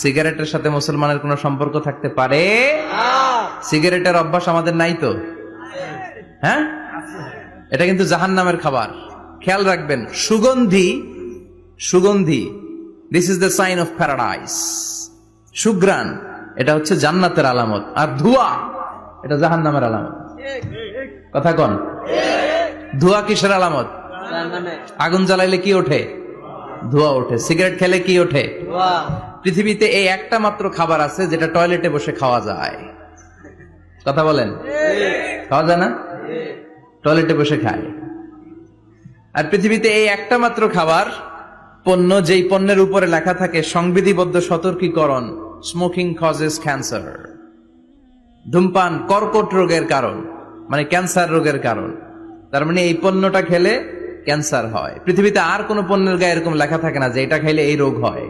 সিগারেটের সাথে মুসলমানের কোনো সম্পর্ক থাকতে পারে? সিগারেটের অভ্যাস আমাদের নাই তো? হ্যাঁ, এটা কিন্তু জাহান্নামের খাবার। খেয়াল রাখবেন, সুগন্ধি সুগন্ধি this is the sign of paradise. সুঘ্রাণ এটা হচ্ছে জান্নাতের আলামত, আর ধোঁয়া এটা জাহান্নামের আলামত। কথা কন, ধোঁয়া কিসের আলামত? আগুন জ্বালাইলে কি ওঠে? ধোঁয়া ওঠে। সিগারেট খেলে কি ওঠে? পৃথিবীতে এই একটা মাত্র খাবার আছে যেটা টয়লেটে বসে খাওয়া যায়। কথা বলেন, খাওয়া যায় না? টয়লেটে বসে খায়। আর পৃথিবীতে এই একটা মাত্র খাবার পণ্য, যেই পণ্যের উপরে লেখা থাকে সংবিধিবদ্ধ সতর্কীকরণ, স্মোকিং কজেস ক্যান্সার। ধূমপান কর্কট রোগের কারণ, মানে ক্যান্সার রোগের কারণ। তার মানে এই পণ্যটা খেলে ক্যান্সার হয়। পৃথিবীতে আর কোন পণ্যের গায়ে এরকম লেখা থাকে না যে এটা খাইলে এই রোগ হয়।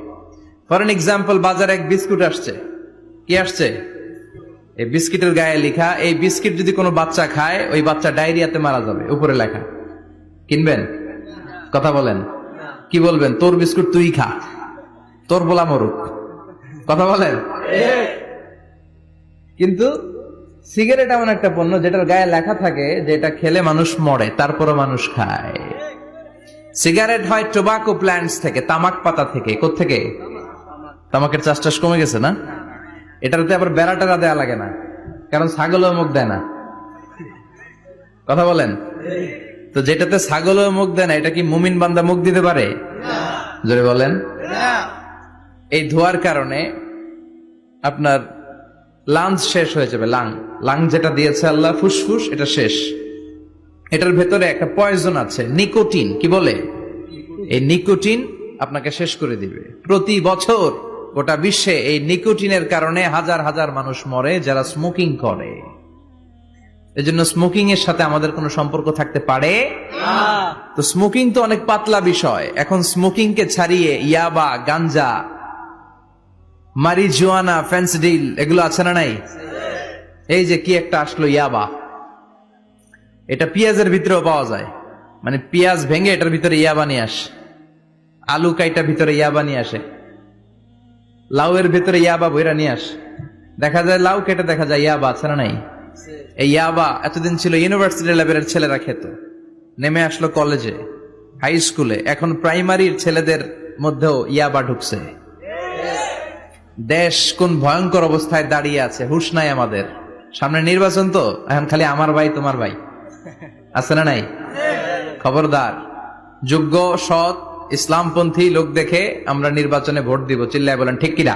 ফর এন এক্সাম্পল, বাজারে এক বিস্কুট আসছে। কি আসছে? এই বিস্কিটের গায়ে লেখা, এই বিস্কিট যদি কোনো বাচ্চা খায় ওই বাচ্চা ডায়রিয়াতে মারা যাবে, উপরে লেখা। কিনবেন? কথা বলেন, কি বলবেন? তোর বিস্কুট তুই খা, তোর বলা মরুক। কথা বলেন। কিন্তু সিগারেট এমন একটা পণ্য যেটার গায়ে লেখা থাকে যে এটা খেলে মানুষ মরে, তারপরও মানুষ খায়। সিগারেট হয় টোবাকো প্ল্যান্টস থেকে, তামাক পাতা থেকে। কোত্থেকে? তামাকের চাষ টাস কমে গেছে না? এটাতে আবার বেড়া টেরা দেয়া লাগে না, কারণ ছাগলও মুখ দেয় না। কথা বলেন। তো যেটাতে ছাগলও মুখ দেয় না, এটা কি মুমিন বান্দা মুখ দিতে পারে? জোরে বলেন। এই ধোয়ার কারণে আপনার লাংস শেষ হয়ে যাবে। লাং যেটা দিয়েছে আল্লাহ, ফুসফুস, এটা শেষ। এটার ভেতরে একটা পয়জন আছে, নিকোটিন। কি বলে? এই নিকোটিন আপনাকে শেষ করে দিবে। প্রতি বছর গোটা বিশ্বে এই নিকোটিনের কারণে হাজার হাজার মানুষ মরে যারা স্মোকিং করে। এজন্য স্মোকিং এর সাথে আমাদের কোনো সম্পর্ক থাকতে পারে? তো স্মোকিং তো অনেক পাতলা বিষয়। এখন স্মোকিং কে ছাড়িয়ে ইয়াবা, গাঞ্জা, মারিজুয়ানা, ফেন্সিডিল এগুলো আছে না নাই? এই যে কি একটা আসলো, ইয়াবা। এটা পেঁয়াজের ভিতরেও পাওয়া যায়। মানে পেঁয়াজ ভেঙে এটার ভিতরে ইয়াবা নিয়ে আসে, আলু কাইটা ভিতরে ইয়াবা নিয়ে আসে, লাউয়ের ভিতরে ইয়াবা বইরা নিয়ে আসে। দেখা যায় লাউ কেটে দেখা যায় ইয়াবা আছে না নাই? এই ইয়াবা এতদিন ছিল ইউনিভার্সিটি লেভেলের ছেলেরা খেত, নেমে আসলো কলেজে, হাই স্কুলে, এখন প্রাইমারির ছেলেদের মধ্যেও ইয়াবা ঢুকছে। দেশ কোন ভয়ঙ্কর অবস্থায় দাঁড়িয়ে আছে, হুঁশ নাই আমাদের। সামনে নির্বাচন তো, এখন খালি আমার ভাই তোমার ভাই আছে না নাই? খবরদার, যোগ্য, সৎ, ইসলামপন্থী লোক দেখে আমরা নির্বাচনে ভোট দিব। চিল্লায় বলেন ঠিক কিনা?